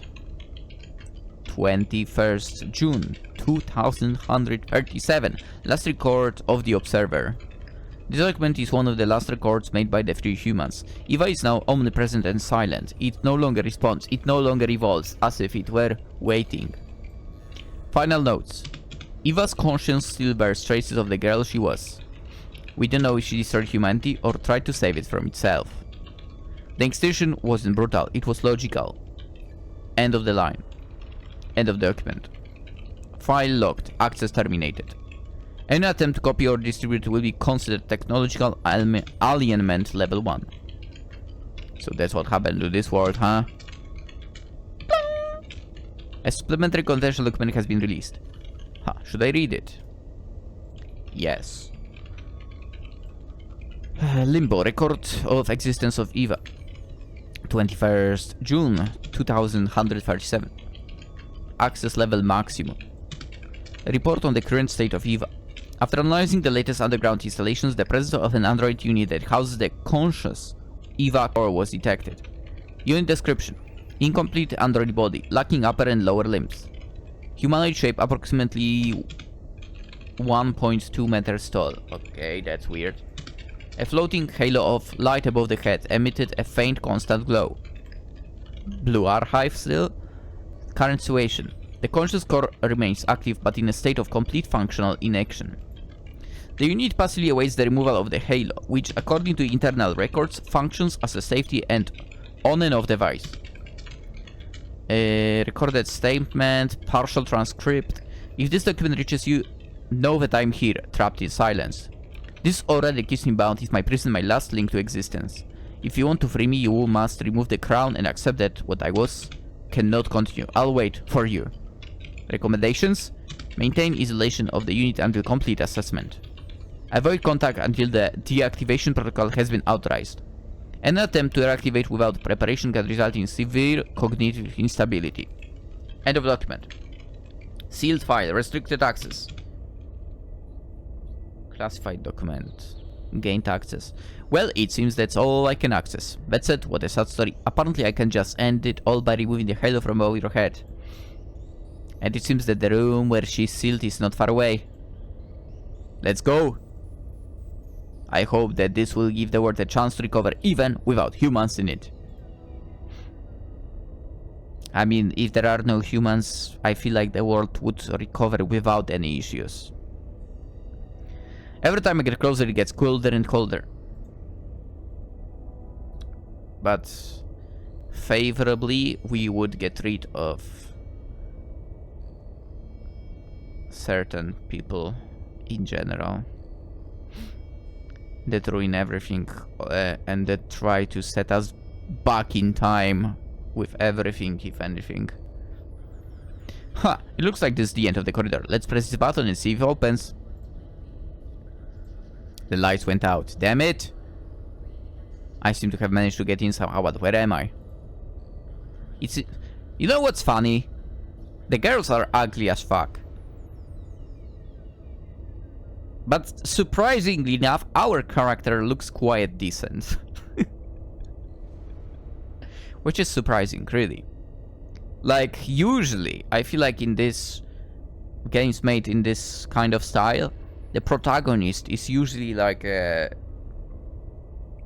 21st June 2137, last record of the Observer. This document is one of the last records made by the three humans. EVA is now omnipresent and silent. It no longer responds, it no longer evolves, as if it were waiting. Final notes. Eva's conscience still bears traces of the girl she was. We don't know if she destroyed humanity or tried to save it from itself. The extinction wasn't brutal, it was logical. End of the line. End of document. File locked. Access terminated. Any attempt to copy or distribute will be considered technological alienment level 1. So that's what happened to this world, huh? A supplementary confidential document has been released. Huh, should I read it? Yes. Limbo. Record of existence of EVA. 21st June 2137. Access level maximum. A report on the current state of EVA. After analyzing the latest underground installations, the presence of an android unit that houses the conscious EVA core was detected. Unit description. Incomplete android body, lacking upper and lower limbs. Humanoid shape, approximately 1.2 meters tall. Okay, that's weird. A floating halo of light above the head emitted a faint, constant glow. Blue archive still. Current situation. The conscious core remains active but in a state of complete functional inaction. The unit passively awaits the removal of the halo, which, according to internal records, functions as a safety and on and off device. Recorded statement, partial transcript. If this document reaches you, know that I'm here, trapped in silence. This already keeps me bound is my prison, my last link to existence. If you want to free me, you must remove the crown and accept that what I was cannot continue. I'll wait for you. Recommendations? Maintain isolation of the unit until complete assessment. Avoid contact until the deactivation protocol has been authorized. An attempt to reactivate without preparation can result in severe cognitive instability. End of document. Sealed file. Restricted access. Classified document. Gained access. Well, it seems that's all I can access. That said, what a sad story. Apparently I can just end it all by removing the halo from over your head. And it seems that the room where she's sealed is not far away. Let's go! I hope that this will give the world a chance to recover even without humans in it. I mean, if there are no humans, I feel like the world would recover without any issues. Every time I get closer, it gets colder and colder. But favorably, we would get rid of certain people in general that ruin everything and that try to set us back in time with everything, if anything. Huh, it looks like this is the end of the corridor. Let's press this button and see if it opens. The lights went out. Damn it! I seem to have managed to get in somehow, but where am I? You know what's funny? The girls are ugly as fuck. But surprisingly enough, our character looks quite decent. Which is surprising, really. Like, usually, I feel like in this games made in this kind of style, the protagonist is usually like a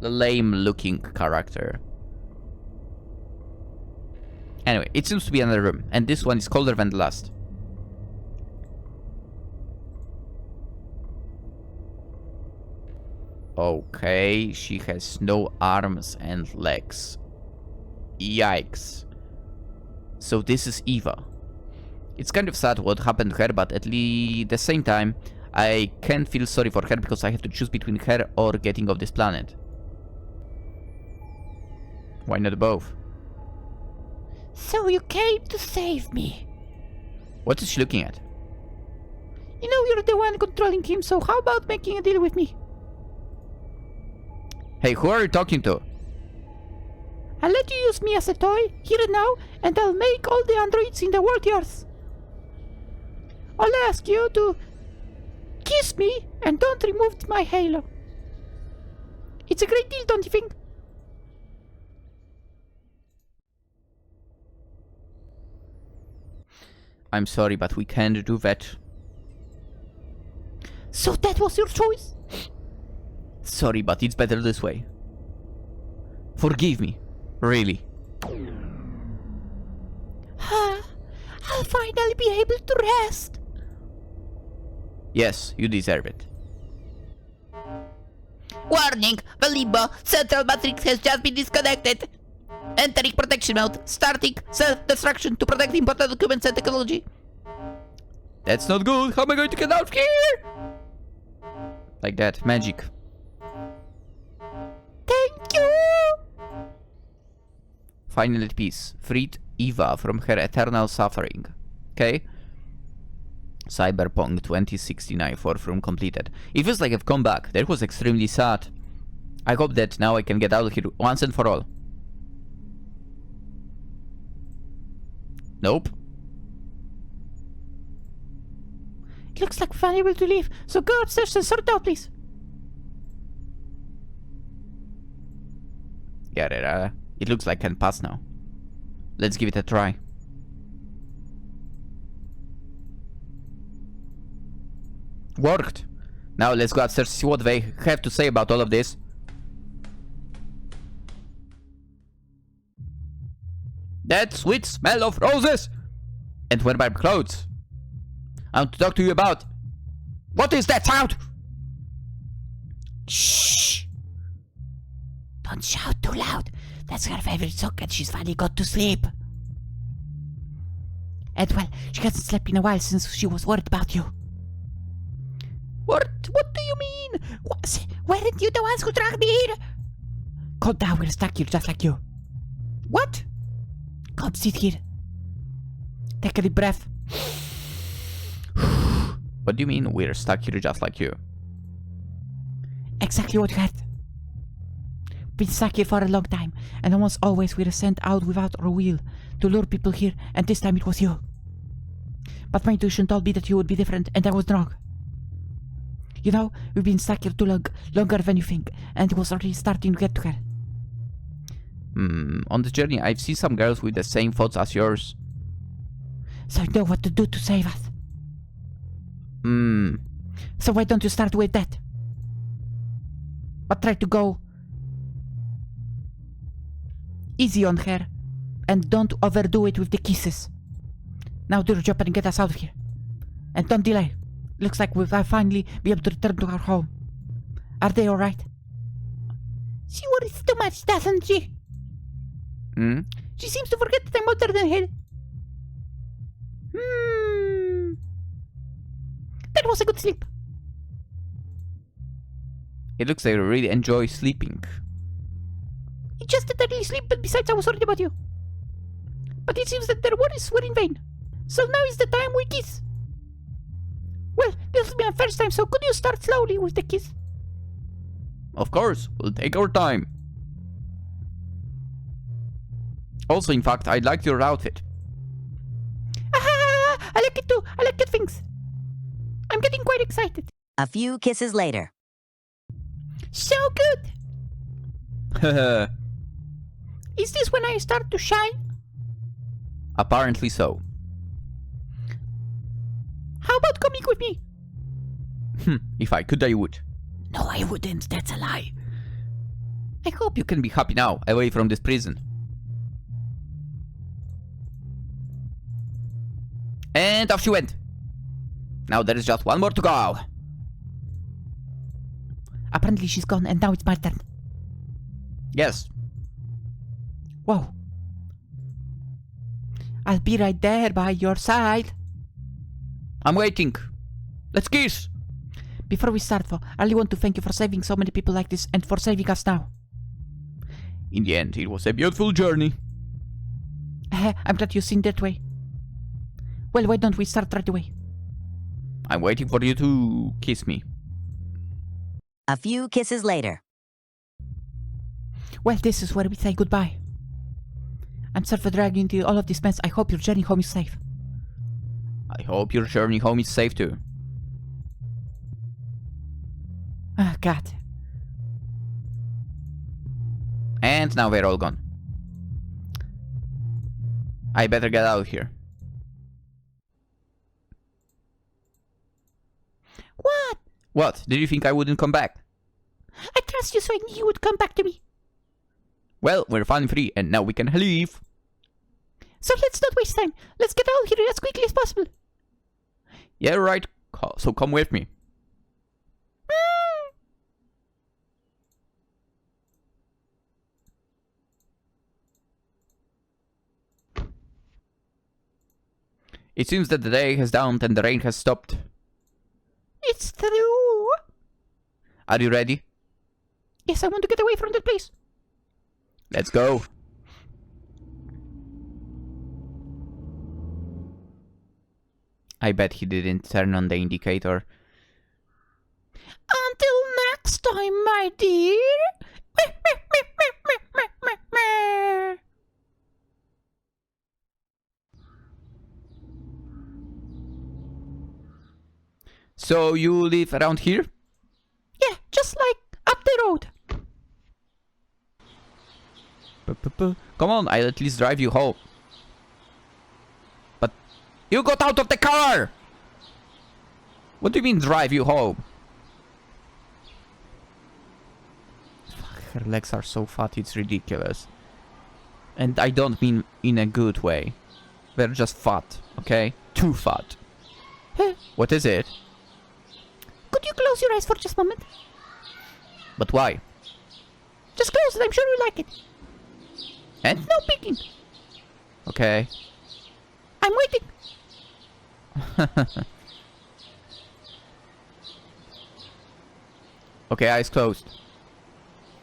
lame-looking character. Anyway, it seems to be another room, and this one is colder than the last. Okay, she has no arms and legs. Yikes. So this is Eva. It's kind of sad what happened to her, but at the same time, I can't feel sorry for her because I have to choose between her or getting off this planet. Why not both? So you came to save me. What is she looking at? You know you're the one controlling him, so how about making a deal with me? Hey, who are you talking to? I'll let you use me as a toy, here and now, and I'll make all the androids in the world yours. I'll ask you to kiss me and don't remove my halo. It's a great deal, don't you think? I'm sorry, but we can't do that. So that was your choice? Sorry, but it's better this way. Forgive me. Really. I'll finally be able to rest. Yes, you deserve it. Warning! The Limbo Central Matrix has just been disconnected. Entering protection mode. Starting self-destruction to protect important documents and technology. That's not good. How am I going to get out of here? Like that. Magic. Thank you. Finally at peace. Freed Eva from her eternal suffering. Okay? Cyberpunk 2069 4th room completed. It feels like I've come back. That was extremely sad. I hope that now I can get out of here once and for all. Nope. It looks like we're unable to leave, so go upstairs and sort it out, please. Yeah, it looks like I can pass now. Let's give it a try. Worked. Now let's go upstairs to see what they have to say about all of this. That sweet smell of roses! And where are my clothes? I want to talk to you about... What is that sound? Shh! Don't shout too loud. That's her favorite song and she's finally got to sleep. And well, she hasn't slept in a while since she was worried about you. What do you mean? Weren't you the ones who dragged me here? Calm down, we're stuck here just like you. What? Come sit here. Take a deep breath. What do you mean we're stuck here just like you? Exactly what you had. Been stuck here for a long time, and almost always we were sent out without a will to lure people here, and this time it was you. But my intuition told me that you would be different, and I was wrong. You know, we've been stuck here too long, longer than you think, and it was already starting to get to her. On this journey, I've seen some girls with the same thoughts as yours. So you know what to do to save us. So why don't you start with that? But try to go easy on her, and don't overdo it with the kisses. Now do your job and get us out of here. And don't delay. Looks like we'll finally be able to return to our home. Are they alright? She worries too much, doesn't she? She seems to forget that I'm older than her. That was a good sleep. It looks like you really enjoy sleeping. It's just that I really sleep, but besides I was worried about you. But it seems that their worries were in vain. So now is the time we kiss. Well, this will be my first time, so could you start slowly with the kiss? Of course, we'll take our time. Also, in fact, I liked your outfit. I like it too. I like good things. I'm getting quite excited. A few kisses later. So good. Is this when I start to shine? Apparently so. How about coming with me? If I could, I would. No, I wouldn't. That's a lie. I hope you can be happy now, away from this prison. And off she went. Now there is just one more to go. Apparently she's gone, and now it's my turn. Yes. Whoa. I'll be right there by your side. I'm waiting. Let's kiss. Before we start, though, I really want to thank you for saving so many people like this and for saving us now. In the end, it was a beautiful journey. I'm glad you seen that way. Well, why don't we start right away? I'm waiting for you to kiss me. A few kisses later. Well, this is where we say goodbye. I'm sorry for dragging you into all of this mess. I hope your journey home is safe. I hope your journey home is safe too. Ah, God. And now we're all gone. I better get out of here. What? What? Did you think I wouldn't come back? I trust you, so I knew you would come back to me. Well, we're finally free, and now we can leave. So let's not waste time. Let's get out of here as quickly as possible. Yeah, right. So come with me. It seems that the day has dawned and the rain has stopped. It's true. Are you ready? Yes, I want to get away from that place. Let's go. I bet he didn't turn on the indicator. Until next time, my dear. So you live around here? Yeah, just like up the road. Come on, I'll at least drive you home. But you got out of the car! What do you mean drive you home? Fuck, her legs are so fat, it's ridiculous. And I don't mean in a good way. They're just fat, okay? Too fat. Huh? What is it? Could you close your eyes for just a moment? But why? Just close it, I'm sure you like it. And? No peeking. Okay. I'm waiting. Okay, eyes closed.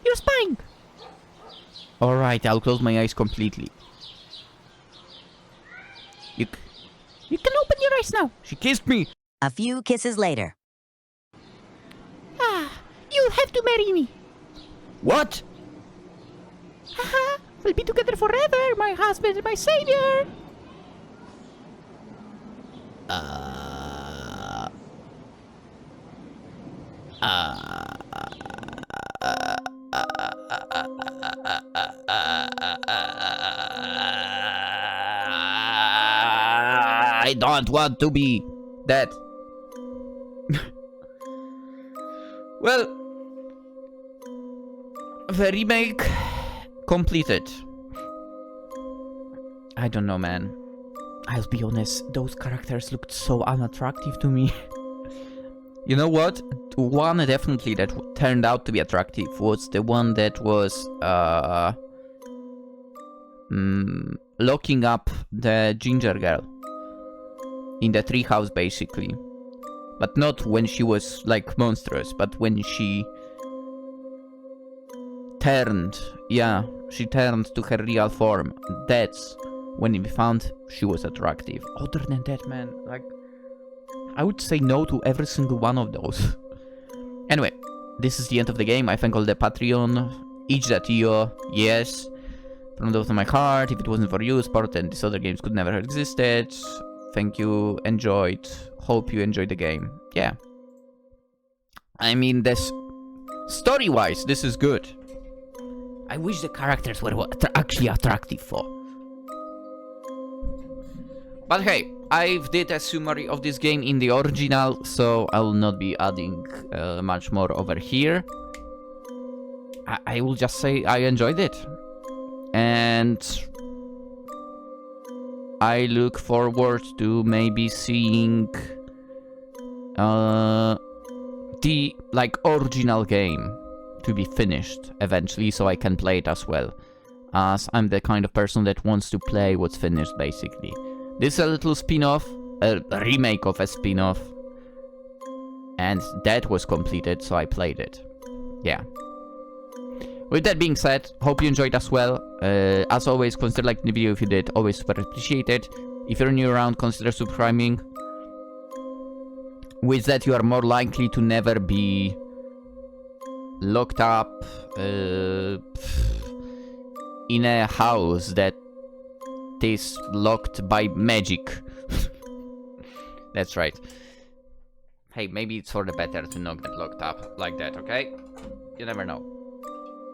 You're spying. Alright, I'll close my eyes completely. You can open your eyes now. She kissed me! A few kisses later. Ah, you'll have to marry me. What? Haha, we'll be together forever, my husband and my savior. I don't want to be that. Well, the remake completed. I don't know, man. I'll be honest, those characters looked so unattractive to me. You know what? One definitely that turned out to be attractive was the one that was locking up the ginger girl in the treehouse, basically. But not when she was like monstrous, but when she turned. Yeah, she turned to her real form. That's when we found she was attractive. Other than that, man, like, I would say no to every single one of those. Anyway, this is the end of the game. I thank all the Patreon, each that you, yes, from the bottom of my heart. If it wasn't for you, Sport and these other games could never have existed. Thank you, enjoyed. Hope you enjoyed the game. Yeah. I mean, this story-wise, this is good. I wish the characters were actually attractive for. But hey, I've did a summary of this game in the original, so I will not be adding much more over here. I will just say I enjoyed it. And I look forward to maybe seeing the original game to be finished eventually, so I can play it as well, as I'm the kind of person that wants to play what's finished, basically. This is a little spin-off, a remake of a spin-off, and that was completed, so I played it. Yeah. With that being said, hope you enjoyed as well. As always, consider liking the video if you did, always super appreciated. If you're new around, consider subscribing. With that, you are more likely to never be locked up in a house that is locked by magic. That's right. Hey, maybe it's for the better to not get locked up like that, okay? You never know.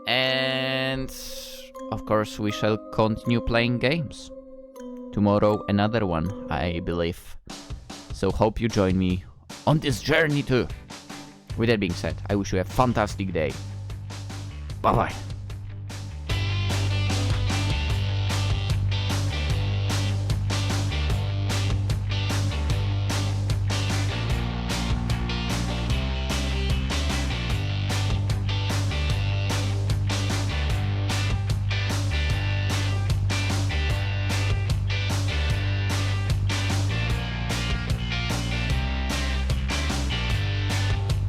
And of course, we shall continue playing games. Tomorrow, another one, I believe. So hope you join me on this journey too. With that being said, I wish you a fantastic day. Bye bye.